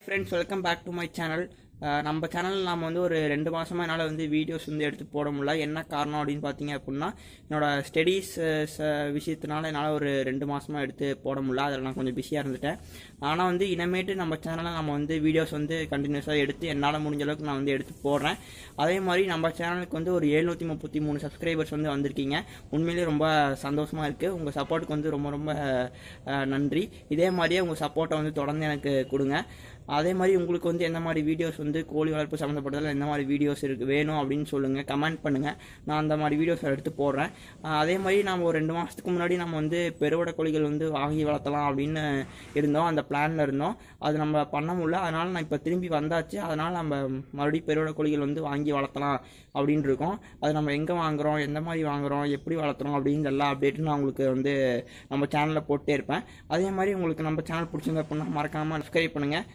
Friends, welcome back to my channel. நம்ம சேனலில் நாம் வந்து ஒரு 2 மாதமாக என்னால் வந்து வீடியோஸ் வந்து எடுத்து போட முடியல. என்ன காரணம் அப்படின்னு பார்த்தீங்க அப்படின்னா, என்னோடய ஸ்டடீஸ் விஷயத்தினால என்னால் ஒரு 2 மாதமாக எடுத்து போட முடியல. அதில் நான் கொஞ்சம் பிஸியாக இருந்துட்டேன். ஆனால் வந்து இனிமேட்டு நம்ம சேனலில் நம்ம வந்து வீடியோஸ் வந்து கண்டினியூஸாக எடுத்து என்னால் முடிஞ்ச அளவுக்கு நான் வந்து எடுத்து போடுறேன். அதே மாதிரி நம்ம சேனலுக்கு வந்து ஒரு 733 சப்ஸ்கிரைபர்ஸ் வந்து வந்திருக்கீங்க. உண்மையிலேயே ரொம்ப சந்தோஷமாக இருக்குது. உங்கள் சப்போர்ட்டுக்கு வந்து ரொம்ப ரொம்ப நன்றி. இதே மாதிரியே உங்கள் சப்போர்ட்டை வந்து தொடர்ந்து எனக்கு கொடுங்க. அதே மாதிரி உங்களுக்கு வந்து எந்த மாதிரி வீடியோஸ் வந்து கோழி வளர்ப்பு சம்மந்தப்பட்டதில் எந்த மாதிரி வீடியோஸ் வேணும் அப்படின்னு சொல்லுங்கள், கமெண்ட் பண்ணுங்கள். நான் அந்த மாதிரி வீடியோஸ் எடுத்து போடுறேன். அதே மாதிரி நம்ம ஒரு 2 மாதத்துக்கு முன்னாடி நம்ம வந்து பெருவடை கோழிகள் வந்து வாங்கி வளர்த்தலாம் அப்படின்னு இருந்தோம். அந்த பிளானில் இருந்தோம். அது நம்ம பண்ண முடியல. அதனால் நான் இப்போ திரும்பி வந்தாச்சு. அதனால் நம்ம மறுபடியும் பெருவடை கோழிகள் வந்து வாங்கி வளர்த்தலாம் அப்படின்னு இருக்கோம். அது நம்ம எங்கே வாங்குகிறோம், எந்த மாதிரி வாங்குகிறோம், எப்படி வளர்த்துறோம் அப்படின்னு எல்லா அப்டேட்டும் நான் உங்களுக்கு வந்து நம்ம சேனலில் போட்டே இருப்பேன். அதே மாதிரி உங்களுக்கு நம்ம சேனல் பிடிச்சிருந்த அப்படின்னா மறக்காமல் சப்ஸ்கிரைப் பண்ணுங்கள்.